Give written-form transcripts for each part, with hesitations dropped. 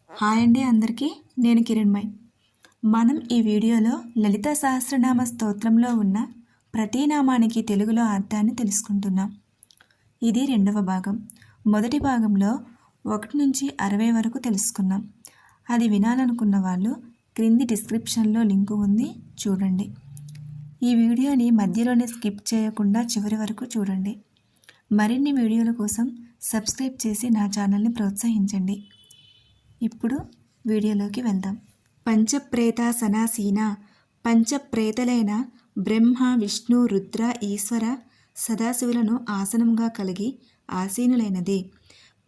Hi అండి అందరికీ. నేను కిరణ్మయ్. మనం ఈ వీడియోలో లలిత సహస్రనామ స్తోత్రంలో ఉన్న ప్రతి నామానికి తెలుగులో అర్థాన్ని తెలుసుకుంటున్నాం. ఇది రెండవ భాగం. మొదటి భాగంలో 1 నుంచి 60 వరకు తెలుసుకున్నాం. అది వినాలనుకున్న వాళ్ళు క్రింది డిస్క్రిప్షన్లో లింకు ఉంది, చూడండి. ఈ వీడియోని మధ్యలోనే స్కిప్ చేయకుండా చివరి వరకు చూడండి. మరిన్ని వీడియోల కోసం సబ్స్క్రైబ్ చేసి నా ఛానల్ని ప్రోత్సహించండి. ఇప్పుడు వీడియోలోకి వెళ్దాం. పంచప్రేతాసనాసీన, పంచప్రేతలైన బ్రహ్మ, విష్ణు, రుద్ర, ఈశ్వర, సదాశివులను ఆసనంగా కలిగి ఆసీనులైనది.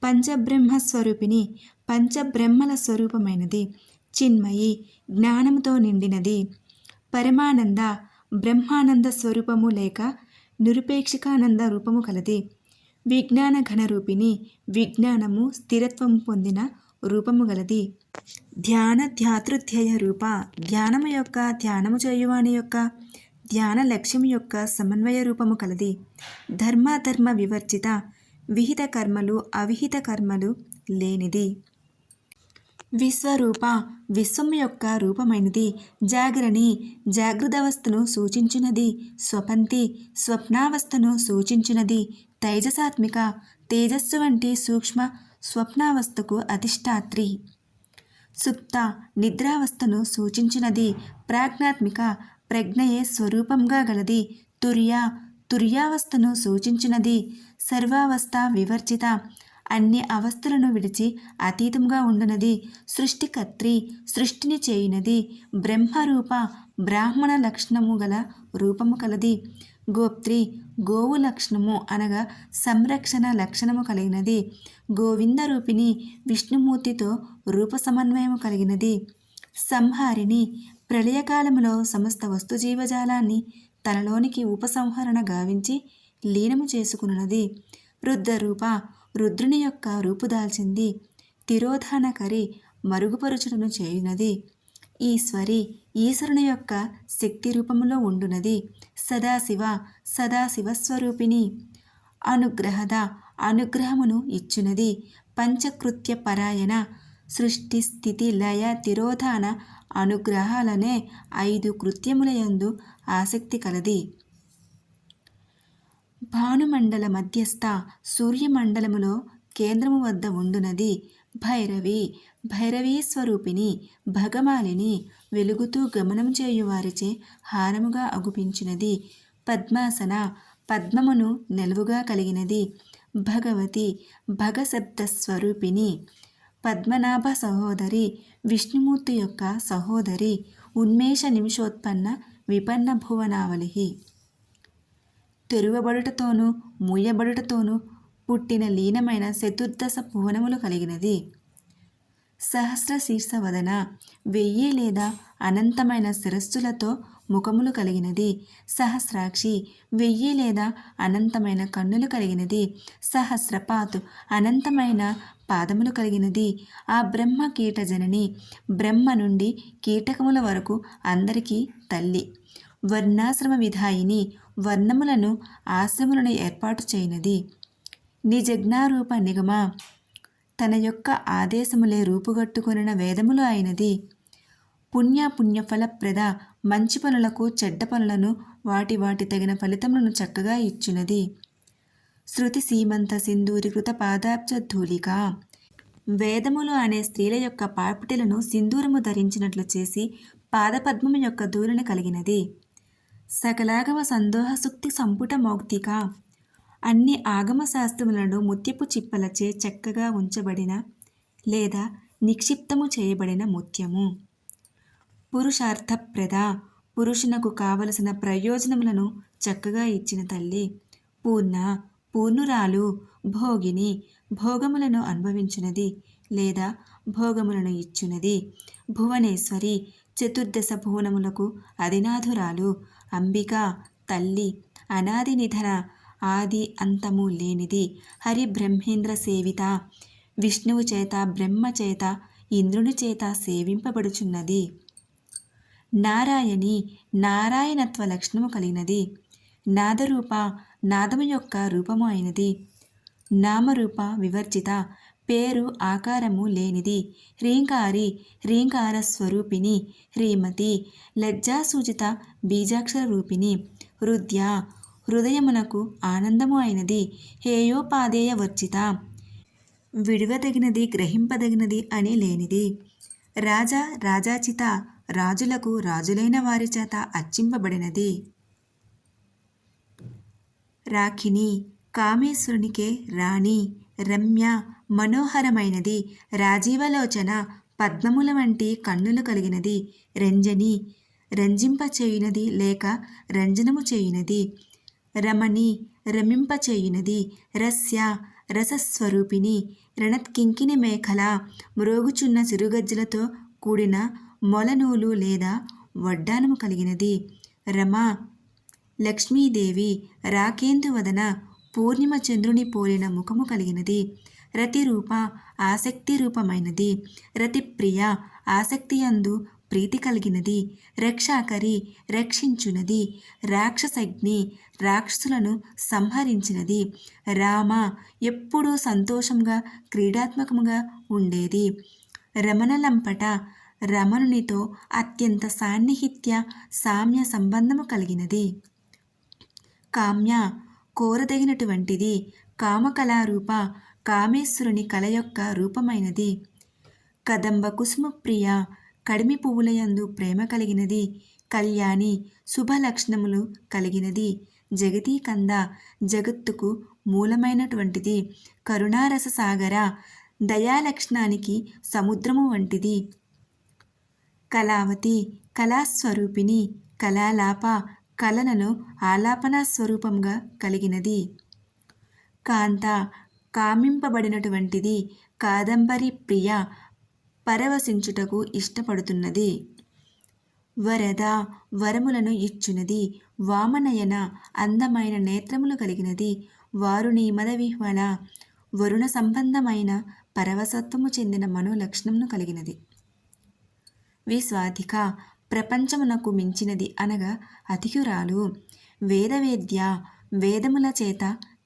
పంచబ్రహ్మస్వరూపిణి, పంచబ్రహ్మల స్వరూపమైనది. చిన్మయి, జ్ఞానముతో నిండినది. పరమానంద, బ్రహ్మానంద స్వరూపము లేక నిరుపేక్షికానంద రూపము కలది. విజ్ఞాన ఘనరూపిణి, విజ్ఞానము స్థిరత్వము పొందిన రూపము గలది. ధ్యాన ధ్యాతృధ్యేయ రూప, ధ్యానము యొక్క ధ్యానము చేయువాని యొక్క ధ్యాన లక్ష్యము యొక్క సమన్వయ రూపము కలది. ధర్మాధర్మ వివర్జిత, విహిత కర్మలు అవిహిత కర్మలు లేనిది. విశ్వరూప, విశ్వము యొక్క రూపమైనది. జాగరణి, జాగృతావస్థను సూచించునది. స్వపంతి, స్వప్నావస్థను సూచించునది. తైజసాత్మిక, తేజస్సు వంటి సూక్ష్మ స్వప్నావస్థకు అధిష్టాత్రి. సుప్త, నిద్రావస్థను సూచించునది. ప్రాజ్ఞాత్మిక, ప్రజ్ఞయే స్వరూపంగా గలది. తుర్య, తుర్యావస్థను సూచించునది. సర్వావస్థ వివర్జిత, అన్ని అవస్థలను విడిచి అతీతంగా ఉండునది. సృష్టికర్త్రి, సృష్టిని చేయునది. బ్రహ్మరూప, బ్రాహ్మణ లక్షణము గల రూపము కలది. గోప్త్రి, గోవు లక్షణము అనగా సంరక్షణ లక్షణము కలిగినది. గోవింద రూపిణి, విష్ణుమూర్తితో రూప సమన్వయము కలిగినది. సంహారిణి, ప్రళయకాలములో సమస్త వస్తుజీవజాలాన్ని తనలోనికి ఉపసంహరణ గావించి లీనము చేసుకున్నది. రుద్రరూప, రుద్రుని యొక్క రూపుదాల్చింది. తిరోధానకరి, మరుగుపరుచుటను చేయునది. ఈశ్వరి, ఈశ్వరుని యొక్క శక్తి రూపములో ఉండునది. సదాశివ, సదాశివస్వరూపిణి. అనుగ్రహద, అనుగ్రహమును ఇచ్చునది. పంచకృత్య పరాయణ, సృష్టి స్థితి లయ తిరోధాన అనుగ్రహాలనే 5 కృత్యములయందు ఆసక్తి కలది. భానుమండల మధ్యస్థ, సూర్యమండలములో కేంద్రము వద్ద ఉండునది. భైరవి, భైరవీ స్వరూపిణి. భగమాలిని, వెలుగుతూ గమనం చేయువారిచే హారముగా అగుపించినది. పద్మాసన, పద్మమును నిలువుగా కలిగినది. భగవతి, భగశబ్ద స్వరూపిణి. పద్మనాభ సహోదరి, విష్ణుమూర్తి యొక్క సహోదరి. ఉన్మేష నిమిషోత్పన్న విపన్న భువనావళి. తెరువబడుటతోనూ మూయబడుటతోనూ పుట్టిన లీనమైన చతుర్దశ భువనములు కలిగినది. సహస్ర శీర్షవదన, 1000 లేదా అనంతమైన శిరస్సులతో ముఖములు కలిగినది. సహస్రాక్షి, 1000 లేదా అనంతమైన కన్నులు కలిగినది. సహస్రపాత్, అనంతమైన పాదములు కలిగినది. ఆ బ్రహ్మ కీట జనని, బ్రహ్మ నుండి కీటకముల వరకు అందరికీ తల్లి. వర్ణాశ్రమ విధాయిని, వర్ణములను ఆశ్రములను ఏర్పాటు చేయనది. నిజజ్ఞారూప నిగమ, తన యొక్క ఆదేశములే రూపుగట్టుకొనిన వేదములు అయినది. పుణ్యఫలప్రద, మంచి పనులకు చెడ్డ పనులను వాటి వాటి తగిన ఫలితములను చక్కగా ఇచ్చునది. శృతి సీమంత సింధూరీకృత పాదాబ్జ ధూళిక, వేదములు అనే స్త్రీల యొక్క పాపిటలను సింధూరము ధరించినట్లు చేసి పాదపద్మము యొక్క ధూళిని కలిగినది. సకలాగమ సందోహ సుక్తి సంపుట మౌక్తిక, అన్ని ఆగమ శాస్త్రములను ముత్యపు చిప్పలచే చక్కగా ఉంచబడిన లేదా నిక్షిప్తము చేయబడిన ముత్యము. పురుషార్థప్రద, పురుషునకు కావలసిన ప్రయోజనములను చక్కగా ఇచ్చిన తల్లి. పూర్ణ, పూర్ణురాలు. భోగిని, భోగములను అనుభవించునది లేదా భోగములను ఇచ్చునది. భువనేశ్వరి, చతుర్దశ భువనములకు అధినాథురాలు. అంబిక, తల్లి. అనాది నిధన, ఆది అంతము లేనిది. హరి బ్రహ్మేంద్ర సేవిత, విష్ణువు చేత బ్రహ్మ చేత ఇంద్రుని చేత సేవింపబడుచున్నది. నారాయణి, నారాయణత్వ లక్షణము కలిగినది. నాదరూప, నాదము యొక్క రూపము అయినది. నామరూప వివర్జిత, పేరు ఆకారము లేనిది. హ్రీంకారి హ్రీంకార స్వరూపిణి. హ్రీమతి లజ్జాసూచిత బీజాక్షర రూపిణి. హృద్య హృదయమునకు ఆనందము అయినది. హేయోపాదేయ వర్జిత విడువదగినది గ్రహింపదగినది అని లేనిది. రాజా రాజాచిత రాజులకు రాజులైన వారి చేత అర్చింపబడినది. రాఖిని కామేశ్వరునికే రాణి. రమ్య మనోహరమైనది. రాజీవలోచన పద్మముల వంటి కన్నులు కలిగినది. రంజని రంజింపచేయునది లేక రంజనము చేయునది. రమణి రమింపచేయునది. రస్య రసస్వరూపిణి. రణత్కింకిని మేఖల మ్రోగుచున్న చిరుగజ్జలతో కూడిన మొలనూలు లేదా వడ్డానము కలిగినది. రమ లక్ష్మీదేవి రాకేందువదన పూర్ణిమ చంద్రుని పోలిన ముఖము కలిగినది. రతిరూప ఆసక్తి రూపమైనది. రతిప్రియ ఆసక్తియందు ప్రీతి కలిగినది. రక్షాకరి రక్షించునది. రాక్షసగ్ని రాక్షసులను సంహరించినది. రామ ఎప్పుడూ సంతోషంగా క్రీడాత్మకముగా ఉండేది. రమణలంపట రమణునితో అత్యంత సాన్నిహిత్య సామ్య సంబంధము కలిగినది. కామ్య కోరదగినటువంటిది. కామకళారూప కామేశ్వరుని కళ యొక్క రూపమైనది. కదంబ కుసుమప్రియ కడిమి పువ్వులయందు ప్రేమ కలిగినది. కళ్యాణి శుభలక్షణములు కలిగినది. జగతీకంద జగత్తుకు మూలమైనటువంటిది. కరుణారస సాగర దయాలక్షణానికి సముద్రము వంటిది. కళావతి కళాస్వరూపిణి. కళాలాప కళలను ఆలాపన స్వరూపంగా కలిగినది. కాంత కామింపబడినటువంటిది. కాదంబరి ప్రియ పరవశించుటకు ఇష్టపడుతున్నది. వరద వరములను ఇచ్చునది. వామనయన అందమైన నేత్రములు కలిగినది. వారుని మదవిహ్వల వరుణ సంబంధమైన పరవశత్వము చెందిన మనోలక్షణమును కలిగినది. విస్వాధిక ప్రపంచమునకు మించినది అనగా అధికురాలు. వేదవేద్య వేదముల చేత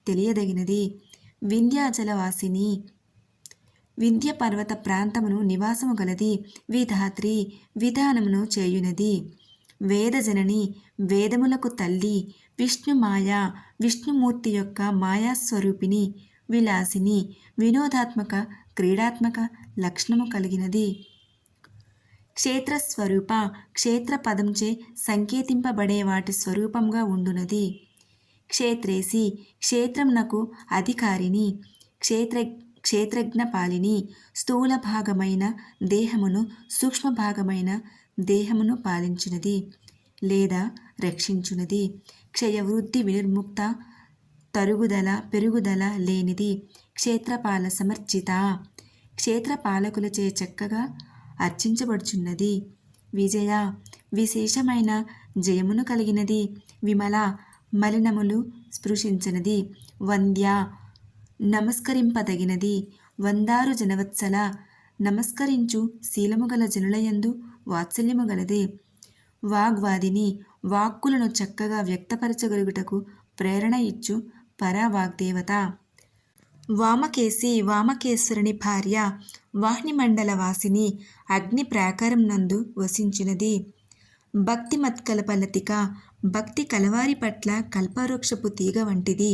తెలియదగినది. వింధ్యాచలవాసిని వింధ్య పర్వత ప్రాంతమును నివాసము గలది. విధాత్రి విధానమును చేయునది. వేదజనని వేదములకు తల్లి. విష్ణుమాయ విష్ణుమూర్తి యొక్క మాయాస్వరూపిణి. విలాసిని వినోదాత్మక క్రీడాత్మక లక్షణము కలిగినది. క్షేత్రస్వరూప క్షేత్ర పదంచే సంకేతింపబడే వాటి స్వరూపంగా ఉండునది. క్షేత్రేసి క్షేత్రమునకు అధికారిని. క్షేత్రజ్ఞపాలిని స్థూల భాగమైన దేహమును సూక్ష్మ భాగమైన దేహమును పాలించునది లేదా రక్షించునది. క్షయవృద్ధి వినిర్ముక్త తరుగుదల పెరుగుదల లేనిది. క్షేత్రపాల సమర్చిత క్షేత్రపాలకులచే చక్కగా అర్చించబడుచున్నది. విజయ విశేషమైన జయమును కలిగినది. విమల మలినములు స్పృశించినది. వంద్య నమస్కరింపదగినది. వందారు జనవత్సల నమస్కరించు శీలము గల జనులయందు వాత్సల్యము గలది. వాగ్వాదిని వాక్కులను చక్కగా వ్యక్తపరచగలుగుటకు ప్రేరణ ఇచ్చు పరావాగ్దేవత. వామకేసి వామకేశ్వరుని భార్య. వాహ్నిమండల వాసిని అగ్ని ప్రాకారం నందు వసించినది. భక్తి మత్కల్పలతిక భక్తి కలవారి పట్ల కల్పవృక్షపు తీగ వంటిది.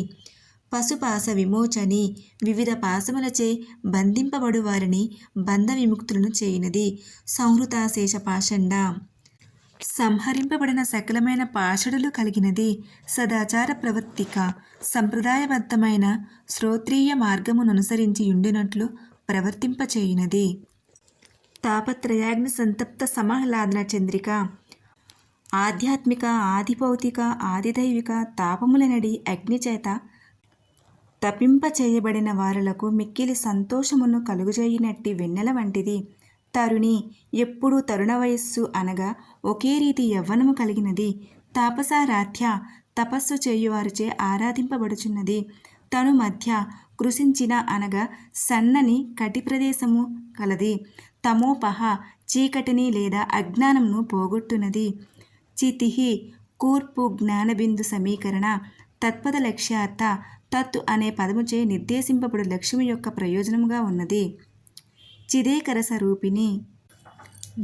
పశుపాస విమోచని వివిధ పాశములచే బంధింపబడు వారిని బంధ విముక్తులను చేయునది. సంహృతాశేష పాషండ సంహరింపబడిన సకలమైన పాషడులు కలిగినది. సదాచార ప్రవర్తిక సంప్రదాయబద్ధమైన శ్రోత్రీయ మార్గముననుసరించి ఉండినట్లు ప్రవర్తింపచేయునది. తాపత్రయాగ్ని సంతప్త సమాహ్లాదన చంద్రిక ఆధ్యాత్మిక ఆదిభౌతిక ఆదిదైవిక తాపములనడి అగ్నిచేత తపింపచేయబడిన వారులకు మిక్కిలి సంతోషమును కలుగజేయునట్టి వెన్నెల వంటిది. తరుణి ఎప్పుడూ తరుణ వయస్సు అనగా ఒకే రీతి యవ్వనము కలిగినది. తాపసారాధ్య తపస్సు చేయువారిచే ఆరాధింపబడుచున్నది. తను మధ్య కృషించిన అనగా సన్నని కటి ప్రదేశము కలది. తమోపహ చీకటిని లేదా అజ్ఞానమును పోగొట్టునది. చితిహి కూర్పు జ్ఞానబిందు సమీకరణ తత్పద లక్ష్యార్థ తత్తు అనే పదముచే నిర్దేశింపబడు లక్ష్మి యొక్క ప్రయోజనముగా ఉన్నది. చిదేకరస రూపిణి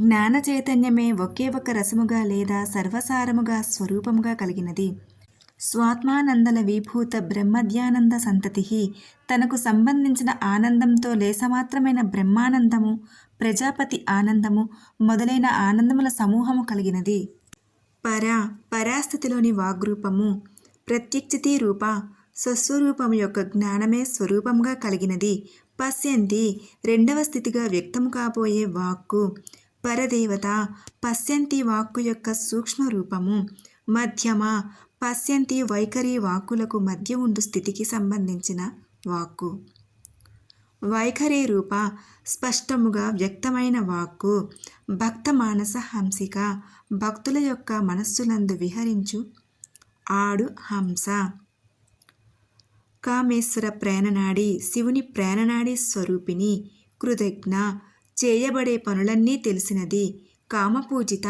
జ్ఞాన చైతన్యమే ఒకే ఒక రసముగా లేదా సర్వసారముగా స్వరూపముగా కలిగినది. స్వాత్మానందల విభూత బ్రహ్మధ్యానంద సంతతి తనకు సంబంధించిన ఆనందంతో లేసమాత్రమైన బ్రహ్మానందము, ప్రజాపతి ఆనందము మొదలైన ఆనందముల సమూహము కలిగినది. పరాస్థితిలోని వాగ్రూపము ప్రత్యక్షితి రూప స్వస్వరూపము యొక్క జ్ఞానమే స్వరూపముగా కలిగినది. పశ్యంతి రెండవ స్థితిగా వ్యక్తము కాబోయే వాక్కు. పరదేవత పశ్యంతి వాక్కు యొక్క సూక్ష్మ రూపము. మధ్యమ పశ్యంతి వైఖరి వాక్కులకు మధ్య ఉండు స్థితికి సంబంధించిన వాక్కు. వైఖరి రూప స్పష్టముగా వ్యక్తమైన వాక్కు. భక్త మానస హంసిక భక్తుల యొక్క మనస్సులందు విహరించు ఆడు హంస. కామేశ్వర ప్రేరణాడి శివుని ప్రేరణాడి స్వరూపిణి. కృతజ్ఞ చేయబడే పనులన్నీ తెలిసినది. కామపూజిత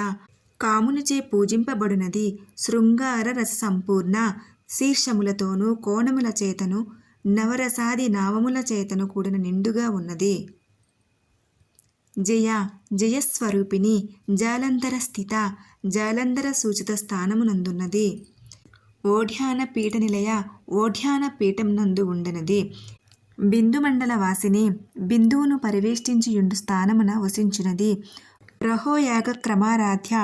కామునిచే పూజింపబడునది. శృంగార రస సంపూర్ణ శీర్షములతోనూ కోణముల చేతను నవరసాది నామముల చేతను కూడిన నిండుగా ఉన్నది. జయస్వరూపిణి జాలంధర స్థిత జాలంధర సూచిత స్థానమునందున్నది. ఓఢ్యాన పీఠ నిలయ ఓఢ్యాన పీఠం నందు ఉండనది. బిందుమండల వాసిని బిందువును పరివేష్టించియుండు స్థానమున వసించున్నది. రహోయాగ క్రమారాధ్య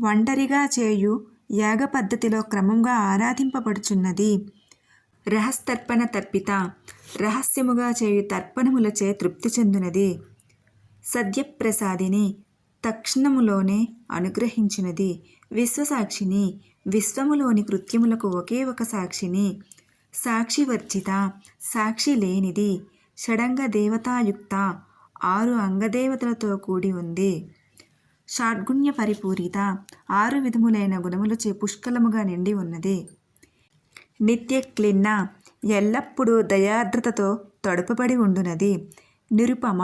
ఒంటరిగా చేయు యాగ పద్ధతిలో క్రమంగా ఆరాధింపబడుచున్నది. రహస్తర్పణ తర్పిత రహస్యముగా చేయు తర్పణములచే తృప్తి చెందునది. సద్యప్రసాదిని తక్షణములోనే అనుగ్రహించినది. విశ్వసాక్షిని విశ్వములోని కృత్యములకు ఒకే ఒక సాక్షిని. సాక్షివర్జిత సాక్షి లేనిది. షడంగ దేవతాయుక్త 6 అంగదేవతలతో కూడి ఉంది. షాడ్గుణ్య పరిపూరిత 6 విధములైన గుణములచే పుష్కలముగా నిండి ఉన్నది. నిత్య క్లిన్న ఎల్లప్పుడూ దయార్ద్రతతో తడుపబడి ఉండునది. నిరుపమ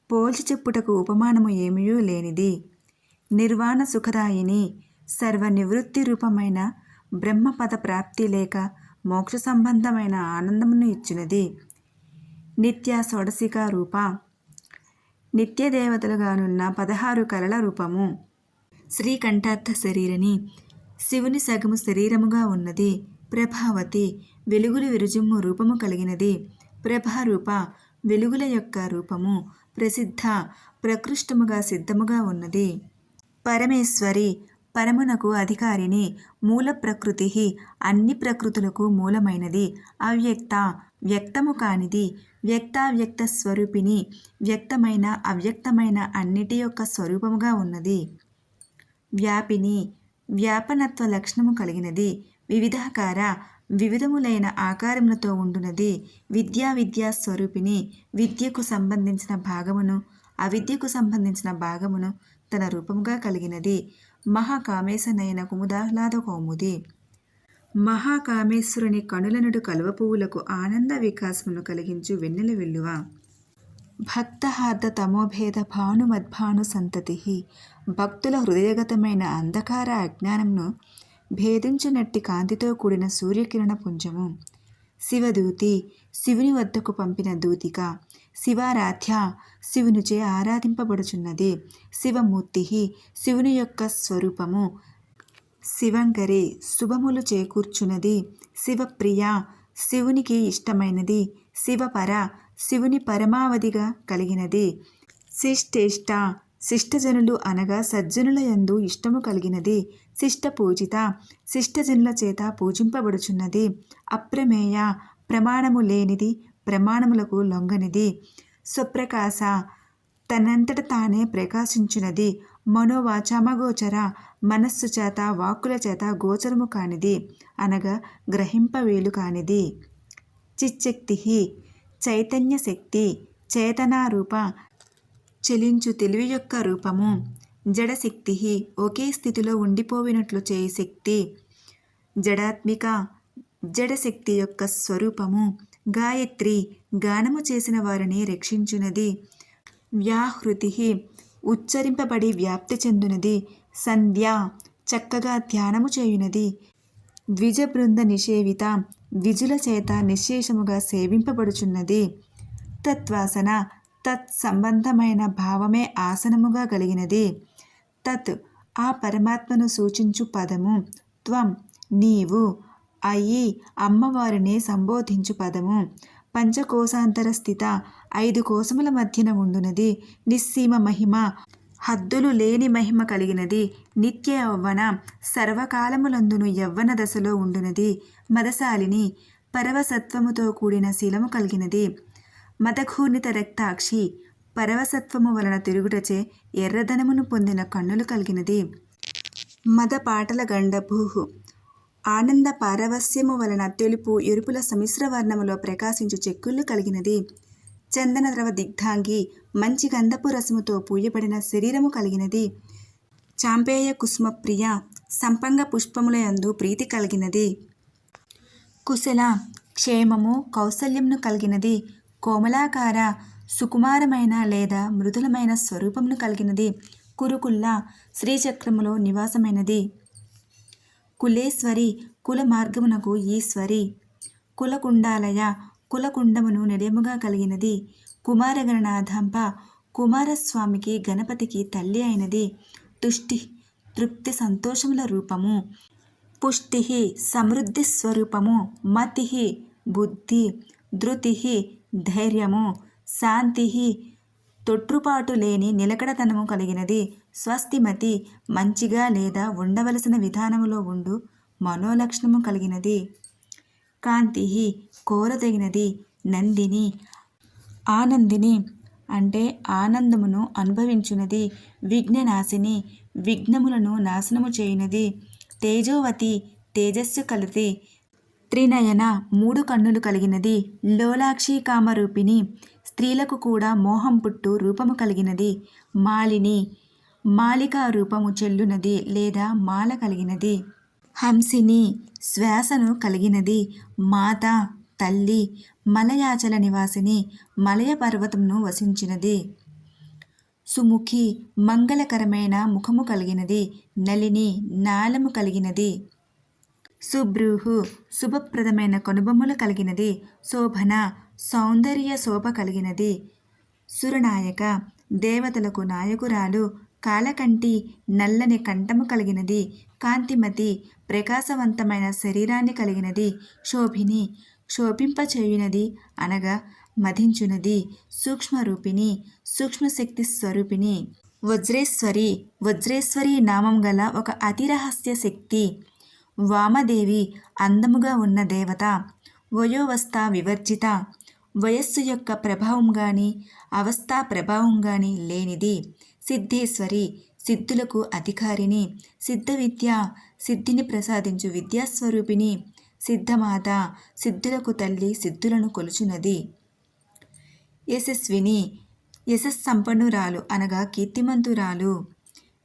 పోల్చి చెప్పుటకు ఉపమానము ఏమీయూ లేనిది. నిర్వాణ సుఖదాయిని సర్వనివృత్తి రూపమైన బ్రహ్మపద ప్రాప్తి లేక మోక్ష సంబంధమైన ఆనందమును ఇచ్చినది. నిత్య షోడశిక రూప నిత్యదేవతలుగానున్న 16 కళల రూపము. శ్రీకంఠార్థ శరీరని శివుని సగము శరీరముగా ఉన్నది. ప్రభావతి వెలుగులు విరుజుమ్ము రూపము కలిగినది. ప్రభారూప వెలుగుల యొక్క రూపము. ప్రసిద్ధ ప్రకృష్టముగా సిద్ధముగా ఉన్నది. పరమేశ్వరి పరమునకు అధికారిని. మూల ప్రకృతి అన్ని ప్రకృతులకు మూలమైనది. అవ్యక్త వ్యక్తము కానిది. వ్యక్తావ్యక్త స్వరూపిణి వ్యక్తమైన అవ్యక్తమైన అన్నిటి యొక్క స్వరూపముగా ఉన్నది. వ్యాపిని వ్యాపనత్వ లక్షణము కలిగినది. వివిధాకార వివిధములైన ఆకారములతో ఉండునది. విద్యా స్వరూపిణి విద్యకు సంబంధించిన భాగమును అవిద్యకు సంబంధించిన భాగమును తన రూపముగా కలిగినది. మహాకామేశ నయన కుముదాహ్లాద కౌముది మహాకామేశ్వరుని కనులనుడు కలువ పువ్వులకు ఆనంద వికాసమును కలిగించు వెన్నెల వెల్లువ. భక్తహార్ద తమోభేద భానుమద్భాను సంతతి భక్తుల హృదయగతమైన అంధకార అజ్ఞానమును భేదించునట్టి కాంతితో కూడిన సూర్యకిరణ పుంజము. శివదూతి శివుని వద్దకు పంపిన దూతిక. శివారాధ్య శివునిచే ఆరాధింపబడుచున్నది. శివమూర్తి శివుని యొక్క స్వరూపము. శివంకరి శుభములు చేకూర్చున్నది. శివప్రియ శివునికి ఇష్టమైనది. శివపర శివుని పరమావధిగా కలిగినది. శిష్టేష్ట శిష్టజనులు అనగా సజ్జనుల యందు ఇష్టము కలిగినది. శిష్టపూజిత శిష్టజనుల చేత పూజింపబడుచున్నది. అప్రమేయ ప్రమాణము లేనిది ప్రమాణములకు లొంగనిది. స్వప్రకాశ తనంతట తానే ప్రకాశించున్నది. మనోవాచామగోచర మనస్సు చేత వాక్కుల చేత గోచరము కానిది అనగా గ్రహింపవేలు కానిది. చిచ్చక్తి చైతన్య శక్తి చేతనారూప చలించు తెలివి యొక్క రూపము. జడశక్తి ఒకే స్థితిలో ఉండిపోయినట్లు చేయి శక్తి. జడాత్మిక జడశక్తి యొక్క స్వరూపము. గాయత్రి గానము చేసిన వారిని రక్షించునది. వ్యాహృతి ఉచ్చరింపబడి వ్యాప్తి చెందునది. సంధ్య చక్కగా ధ్యానము చేయునది. ద్విజబృంద నిషేవిత విజుల చేత నిశ్శేషముగా సేవింపబడుచున్నది. తత్వాసన తత్ సంబంధమైన భావమే ఆసనముగా కలిగినది. తత్ ఆ పరమాత్మను సూచించు పదము. త్వం నీవు అయి అమ్మవారిని సంబోధించు పదము. పంచకోశాంతర స్థిత 5 కోశముల మధ్యన ఉండునది. నిస్సీమ మహిమ హద్దులు లేని మహిమ కలిగినది. నిత్య యౌవన సర్వకాలములందును యవ్వన దశలో ఉండునది. మదశాలిని పరవసత్వముతో కూడిన శీలము కలిగినది. మదఘూర్ణిత రక్తాక్షి పరవసత్వము వలన తిరుగుటచే ఎర్రదనమును పొందిన కన్నులు కలిగినది. మద పాటల గండభూహు ఆనంద పారవస్యము వలన తెలుపు ఎరుపుల సమిశ్ర వర్ణములో ప్రకాశించు చెక్కుళ్ళు కలిగినది. చందన ద్రవ దిగ్ధాంగి మంచి గంధపు రసముతో పూయబడిన శరీరము కలిగినది. చాంపేయ కుసుమ ప్రియ సంపంగ పుష్పముల యందు ప్రీతి కలిగినది. కుశల క్షేమము కౌసల్యమును కలిగినది. కోమలాకార సుకుమారమైన లేదా మృదులమైన స్వరూపమును కలిగినది. కురుకుల్ల శ్రీచక్రములో నివాసమైనది. కులేశ్వరి కుల మార్గమునకు ఈశ్వరి. కులకుండాలయ కులకుండమును నిలయముగా కలిగినది. కుమారగణనాథంప కుమారస్వామికి గణపతికి తల్లి అయినది. తుష్టి తృప్తి సంతోషముల రూపము. పుష్టి సమృద్ధి స్వరూపము. మతి బుద్ధి. ధృతి ధైర్యము. శాంతి తొట్రుపాటు లేని నిలకడతనము కలిగినది. స్వస్తిమతి మంచిగా లేదా ఉండవలసిన విధానములో ఉండు మనోలక్షణము కలిగినది. కాంతి కోరదగినది. నందిని ఆనందిని అంటే ఆనందమును అనుభవించున్నది. విఘ్ననాశిని విఘ్నములను నాశనము చేయునది. తేజోవతి తేజస్సు కలది. త్రినయన 3 కన్నులు కలిగినది. లోలాక్షి కామరూపిణి స్త్రీలకు కూడా మోహం పుట్టు రూపము కలిగినది. మాలిని మాలికా రూపము చెల్లునది లేదా మాల కలిగినది. హంసిని శ్వాసను కలిగినది. మాత తల్లి మలయాచల నివాసిని మలయ పర్వతమును వసించినది. సుముఖి మంగళకరమైన ముఖము కలిగినది. నలిని నాళము కలిగినది. సుబ్రూహు శుభప్రదమైన కనుబొమ్మలు కలిగినది. శోభన సౌందర్య శోభ కలిగినది. సురనాయక దేవతలకు నాయకురాలు. కాలకంటి నల్లని కంఠము కలిగినది. కాంతిమతి ప్రకాశవంతమైన శరీరాన్ని కలిగినది. శోభిని శోభింపచేయునది అనగా మధించునది. సూక్ష్మరూపిణి సూక్ష్మశక్తి స్వరూపిణి. వజ్రేశ్వరి వజ్రేశ్వరి నామం గల ఒక అతిరహస్య శక్తి. వామదేవి అందముగా ఉన్న దేవత. వయోవస్థ వివర్జిత వయస్సు యొక్క ప్రభావం గాని అవస్థా ప్రభావం గాని లేనిది. సిద్ధేశ్వరి సిద్ధులకు అధికారిని. సిద్ధ విద్య సిద్ధిని ప్రసాదించు విద్యాస్వరూపిణి. సిద్ధమాత సిద్ధులకు తల్లి సిద్ధులను కొలుచున్నది. యశస్విని యశస్సంపన్నురాలు అనగా కీర్తిమంతురాలు.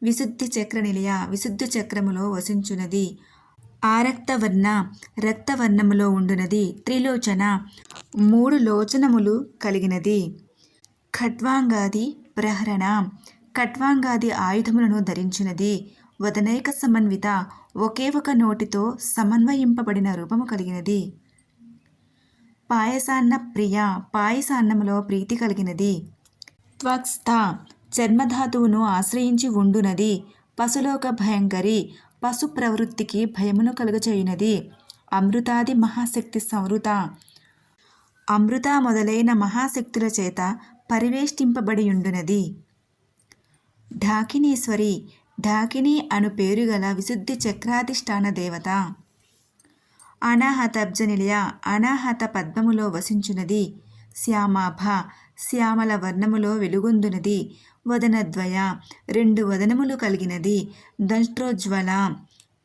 విశుద్ధి చక్ర నిలయ విశుద్ధ చక్రములో వసించున్నది. ఆరక్తవర్ణ రక్తవర్ణములో ఉండునది. త్రిలోచన 3 లోచనములు కలిగినది. ఖడ్వాంగాది ప్రహరణ ఖడ్వాంగాది ఆయుధములను ధరించినది. వదనైక సమన్విత ఒకే ఒక నోటితో సమన్వయింపబడిన రూపము కలిగినది. పాయసాన్న ప్రియ పాయసాన్నములో ప్రీతి కలిగినది. త్వక్స్థ చర్మధాతువును ఆశ్రయించి ఉండునది. పశులోక భయంకరి పశు ప్రవృత్తికి భయమును కలుగచేయునది. అమృతాది మహాశక్తి సంవృత అమృత మొదలైన మహాశక్తుల చేత పరివేష్టింపబడి ఉండునది. ఢాకినీశ్వరి ఢాకిని అను పేరు గల విశుద్ధి చక్రాధిష్టాన దేవత. అనాహతబ్జ నిలయ అనాహత పద్మములో వసించునది. శ్యామాభ శ్యామల వర్ణములో వెలుగొందునది. వదనద్వయ 2 వదనములు కలిగినది. దంష్ట్రోజ్వల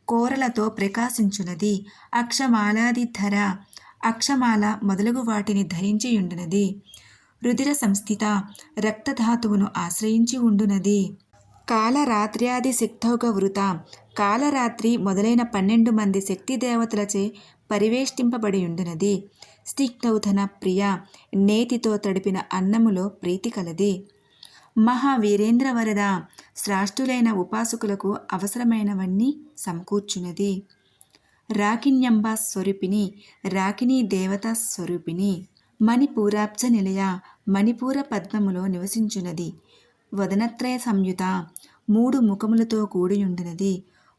కోరలతో ప్రకాశించునది. అక్షమాలాదిధర అక్షమాల మొదలగు వాటిని ధరించి ఉండునది. రుధిర సంస్థిత రక్తధాతువును ఆశ్రయించి ఉండునది. కాలరాత్ర్యాది శక్తౌక వృత కాలరాత్రి మొదలైన 12 మంది శక్తి దేవతలచే పరివేష్టింపబడి ఉండునది. స్నిగ్ధౌధన ప్రియ నేతితో తడిపిన అన్నములో ప్రీతి కలది. మహావీరేంద్ర వరద శ్రాష్టులైన ఉపాసకులకు అవసరమైనవన్నీ సమకూర్చున్నది. రాకిణ్యంబ స్వరూపిణి రాకిణీ దేవతా స్వరూపిణి మణిపూరాబ్జ నిలయ మణిపూర పద్మములో నివసించున్నది. వదనత్రయ సంయుత 3 ముఖములతో కూడియుండినది.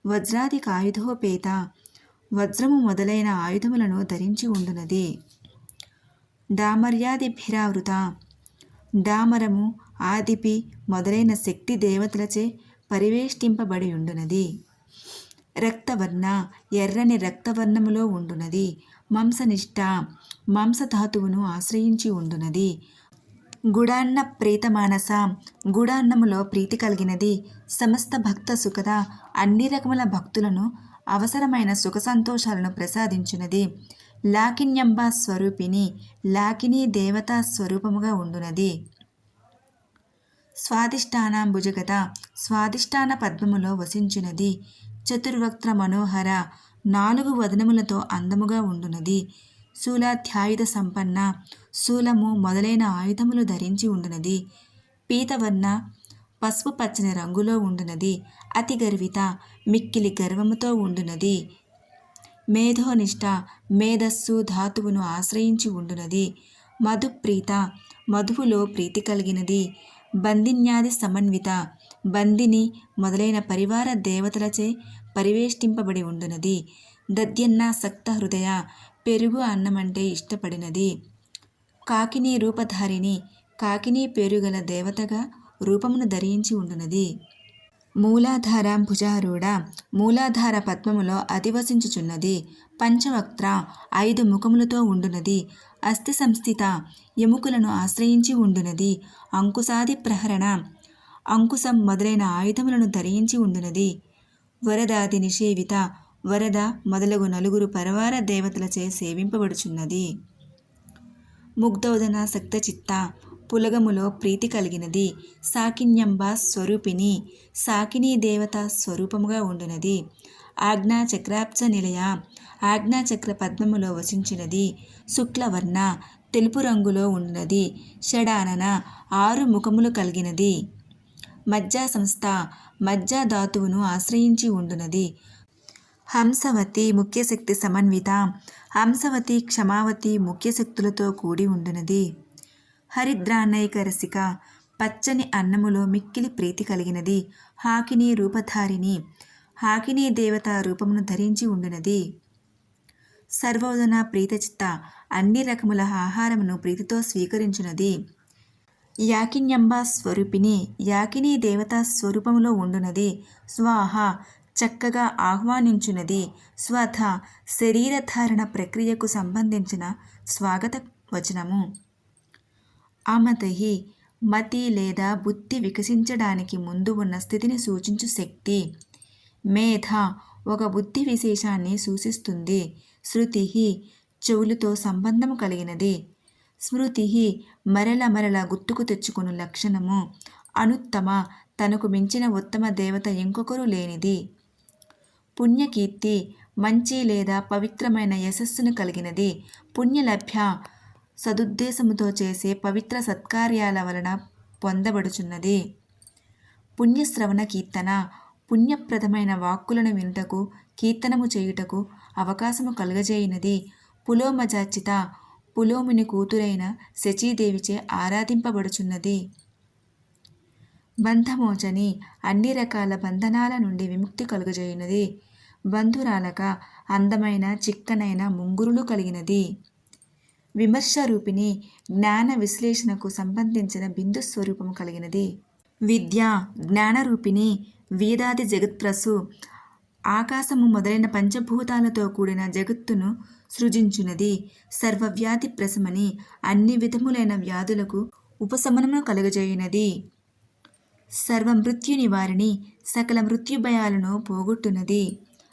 వజ్రాది ఆయుధోపేత వజ్రము మొదలైన ఆయుధములను ధరించి ఉండునది. డామర్యాదిభిరావృత డామరము ఆదిపి మొదలైన శక్తి దేవతలచే పరివేష్టింపబడి ఉండునది. రక్తవర్ణ ఎర్రని రక్తవర్ణములో ఉండునది. మాంసనిష్ట మాంసధాతువును ఆశ్రయించి ఉండునది. గుడాన్న ప్రీతమానస గుడాన్నములో ప్రీతి కలిగినది. సమస్త భక్త సుఖద అన్ని రకముల భక్తులను అవసరమైన సుఖ సంతోషాలను ప్రసాదించున్నది. లాకిన్యంబ స్వరూపిణి లాకినీ దేవతా స్వరూపముగా ఉండునది. స్వాదిష్టానం భుజగత స్వాదిష్టాన పద్మములో వసించునది. చతుర్వక్త్ర మనోహర 4 వదనములతో అందముగా ఉండునది. శూలాధ్యాయుధ సంపన్న శూలము మొదలైన ఆయుధములు ధరించి ఉండునది. పీతవర్ణ పసుపు పచ్చని రంగులో ఉండునది. అతి గర్విత మిక్కిలి గర్వముతో ఉండునది. మేధోనిష్ట మేధస్సు ధాతువును ఆశ్రయించి ఉండునది. మధుప్రీత మధువులో ప్రీతి కలిగినది. బందిన్యాది సమన్విత బందిని మొదలైన పరివార దేవతలచే పరివేష్టింపబడి ఉండునది. దద్యన్నాసక్త హృదయ పెరుగు అన్నమంటే ఇష్టపడినది. కాకినీ రూపధారిణి కాకినీ పేరుగల దేవతగా రూపమును ధరించి ఉండునది. మూలాధార భుజారూఢ మూలాధార పద్మములో అధివసించుచున్నది. పంచవక్త్ర 5 ముఖములతో ఉండునది. అస్థి సంస్థిత ఎముకలను ఆశ్రయించి ఉండునది. అంకుశాది ప్రహరణ అంకుశం మొదలైన ఆయుధములను ధరించి ఉండునది. వరదాది నిషేవిత వరద మొదలగు 4 పరవార దేవతలచే సేవింపబడుచున్నది. ముగ్ధోదన సక్తచిత్త పులగములో ప్రీతి కలిగినది. సాకిన్యంబ స్వరూపిణి సాకినీ దేవత స్వరూపముగా ఉండునది. ఆజ్ఞాచక్రాబ్జ నిలయ ఆజ్ఞాచక్ర పద్మములో వసించినది. శుక్లవర్ణ తెలుపు రంగులో ఉండునది. షడానన 6 ముఖములు కలిగినది. మజ్జా సంస్థ మజ్జా ధాతువును ఆశ్రయించి ఉండునది. హంసవతి ముఖ్యశక్తి సమన్విత హంసవతి క్షమావతి ముఖ్యశక్తులతో కూడి ఉండునది. హరిద్రాన్నైక రసిక పచ్చని అన్నములో మిక్కిలి ప్రీతి కలిగినది. హాకినీ రూపధారిణి హాకినీ దేవత రూపమును ధరించి ఉండునది. సర్వోదన ప్రీతచిత్త అన్ని రకముల ఆహారమును ప్రీతితో స్వీకరించున్నది. యాకిన్యంబ స్వరూపిణి యాకినీ దేవతా స్వరూపములో ఉండునది. స్వాహ చక్కగా ఆహ్వానించున్నది. స్వథ శరీరధారణ ప్రక్రియకు సంబంధించిన స్వాగత వచనము. అమతహి మతి లేదా బుద్ధి వికసించడానికి ముందు ఉన్న స్థితిని సూచించు శక్తి. మేధ ఒక బుద్ధి విశేషాన్ని సూచిస్తుంది. శృతి చెవులతో సంబంధము కలిగినది. స్మృతి మరల మరల గుర్తుకు తెచ్చుకుని లక్షణము. అనుత్తమ తనకు మించిన ఉత్తమ దేవత ఇంకొకరు లేనిది. పుణ్యకీర్తి మంచి లేదా పవిత్రమైన యశస్సును కలిగినది. పుణ్యలభ్య సదుద్దేశముతో చేసే పవిత్ర సత్కార్యాల వలన పొందబడుచున్నది. పుణ్యశ్రవణ కీర్తన పుణ్యప్రదమైన వాక్కులను వినుటకు కీర్తనము చేయుటకు అవకాశము కలుగజేయినది. పులోమజాచిత పులోముని కూతురైన శచీదేవిచే ఆరాధింపబడుచున్నది. బంధమోచని అన్ని రకాల బంధనాల నుండి విముక్తి కలుగజేయునది. బంధురాలక అందమైన చిక్కనైన ముంగురులు కలిగినది. విమర్శ రూపిణి జ్ఞాన విశ్లేషణకు సంబంధించిన బిందు స్వరూపము కలిగినది. విద్య జ్ఞానరూపిణి వేదాది జగత్ప్రసు ఆకాశము మొదలైన పంచభూతాలతో కూడిన జగత్తును సృజించున్నది. సర్వవ్యాధి ప్రశమని అన్ని విధములైన వ్యాధులకు ఉపశమనమును కలుగజేయునది. సర్వ మృత్యు నివారిణి సకల మృత్యు భయాలను పోగొట్టున్నది.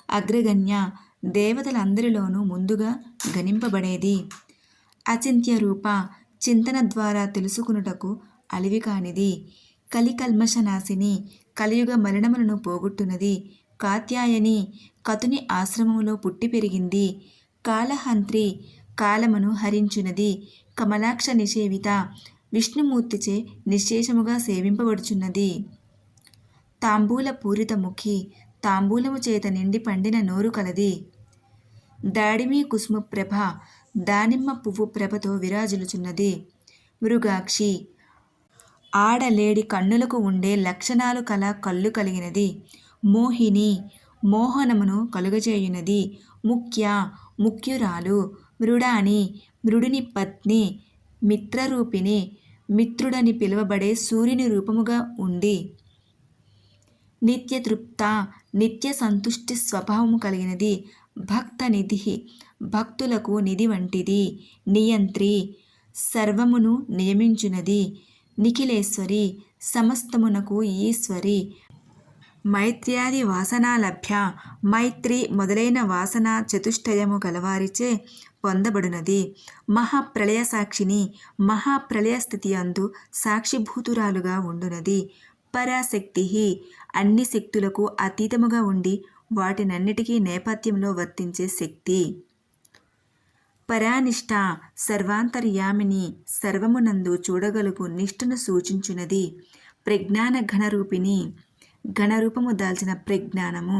అగ్రగణ్య దేవతలందరిలోనూ ముందుగా గణింపబడేది. అచింత్య రూప చింతన ద్వారా తెలుసుకునుటకు అలివి కానిది. కలికల్మషనాశిని కలియుగ మలినములను పోగొట్టున్నది. కాత్యాయని కతుని ఆశ్రమములో పుట్టి పెరిగింది. కాలహంత్రి కాలమును హరించున్నది. కమలాక్ష నిషేవిత విష్ణుమూర్తిచే నిశ్శేషముగా సేవింపబడుచున్నది. తాంబూల పూరిత ముఖి తాంబూలము చేత నిండి పండిన నోరు కలది. దాడిమి కుసుమ ప్రభ దానిమ్మ పువ్వు ప్రభతో విరాజిల్లుచున్నది. మృగాక్షి ఆడలేడి కన్నులకు ఉండే లక్షణాలు కల కళ్ళు కలిగినది. మోహిని మోహనమును కలుగజేయునది. ముఖ్య ముఖ్యురాలు. మృడాని మృడుని పత్ని. మిత్రరూపిణి మిత్రుడని పిలువబడే సూర్యుని రూపముగా ఉండి. నిత్యతృప్త నిత్య సంతుష్టి స్వభావము కలిగినది. భక్త నిధి భక్తులకు నిధి వంటిది. నియంత్రి సర్వమును నియమించునది. నిఖిలేశ్వరి సమస్తమునకు ఈశ్వరి. మైత్ర్యాది వాసనాలభ్య మైత్రి మొదలైన వాసన చతుష్టయము గలవారిచే పొందబడునది. మహాప్రళయ సాక్షిని మహాప్రళయ స్థితి అందు సాక్షిభూతురాలుగా ఉండునది. పరాశక్తి అన్ని శక్తులకు అతీతముగా ఉండి వాటినన్నిటికీ నేపథ్యంలో వర్తించే శక్తి. పరానిష్ట సర్వాంతర్యామిని సర్వమునందు చూడగలుగు నిష్ఠను సూచించునది. ప్రజ్ఞాన ఘనరూపిణి ఘనరూపము దాల్చిన ప్రజ్ఞానము.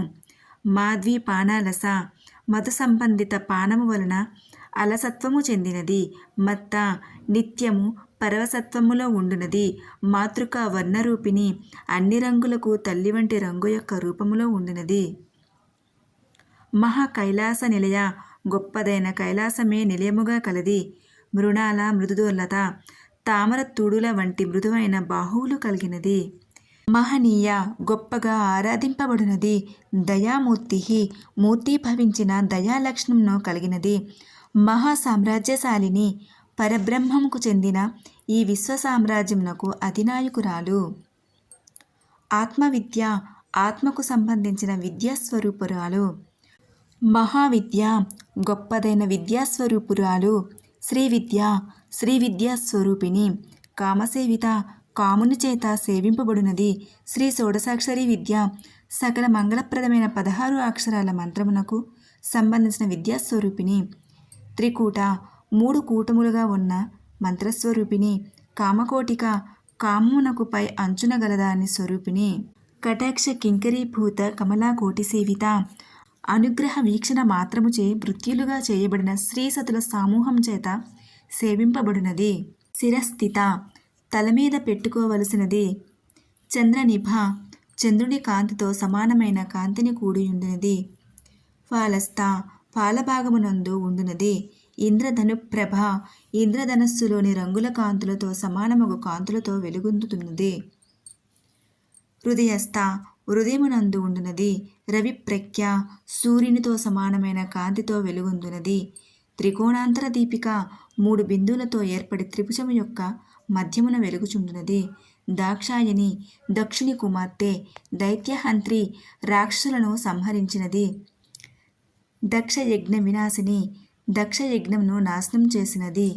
మాధ్వి పానాలస మధు సంబంధిత పానము వలన అలసత్వము చెందినది. మత్త నిత్యము పరవసత్వములో ఉండునది. మాతృక వర్ణరూపిణి అన్ని రంగులకు తల్లి వంటి రంగు యొక్క రూపములో ఉండినది. మహా కైలాస నిలయ గొప్పదైన కైలాసమే నిలయముగా కలది. మృణాల మృదుదోలత తామర తూడుల వంటి మృదువైన బాహువులు కలిగినది. మహనీయ గొప్పగా ఆరాధింపబడినది. దయామూర్తి మూర్తిభవించిన దయాలక్షణమును కలిగినది. మహాసామ్రాజ్యశాలిని పరబ్రహ్మముకు చెందిన ఈ విశ్వ సామ్రాజ్యమునకు అధినాయకురాలు. ఆత్మవిద్య ఆత్మకు సంబంధించిన విద్యాస్వరూపురాలు. మహావిద్య గొప్పదైన విద్యాస్వరూపురాలు. శ్రీవిద్య శ్రీ విద్యాస్వరూపిణి. కామసేవిత కాముని చేత సేవింపబడినది. శ్రీ షోడశాక్షరి విద్య సకల మంగళప్రదమైన 16 అక్షరాల మంత్రమునకు సంబంధించిన విద్యాస్వరూపిణి. త్రికూట 3 కూటములుగా ఉన్న మంత్రస్వరూపిణి. కామకోటిక కామమునకు పై అంచున గలదాని స్వరూపిణి. కటాక్ష కింకరీభూత కమలాకోటి సేవిత అనుగ్రహ వీక్షణ మాత్రముచే మృత్యులుగా చేయబడిన శ్రీసతుల సమూహం చేత సేవింపబడినది. శిరస్థిత తల మీద పెట్టుకోవలసినది. చంద్రనిభ చంద్రుని కాంతితో సమానమైన కాంతిని కూడియుండినది. ఫాలస్థ ఫాలభాగమునందు ఉండునది. ఇంద్రధను ప్రభ ఇంద్రధనస్సులోని రంగుల కాంతులతో సమానమగు కాంతులతో వెలుగొందుతున్నది. హృదయస్థ హృదయమునందు ఉండునది. రవిప్రఖ్య సూర్యునితో సమానమైన కాంతితో వెలుగొందునది. త్రికోణాంతర దీపిక 3 బిందువులతో ఏర్పడి త్రిభుజము యొక్క మధ్యమున వెలుగుచుండునది. దాక్షాయని దక్షుని కుమార్తె. దైత్యహంత్రి రాక్షసులను సంహరించినది. దక్షయజ్ఞ వినాశిని దక్షయజ్ఞమును నాశనం చేసినది.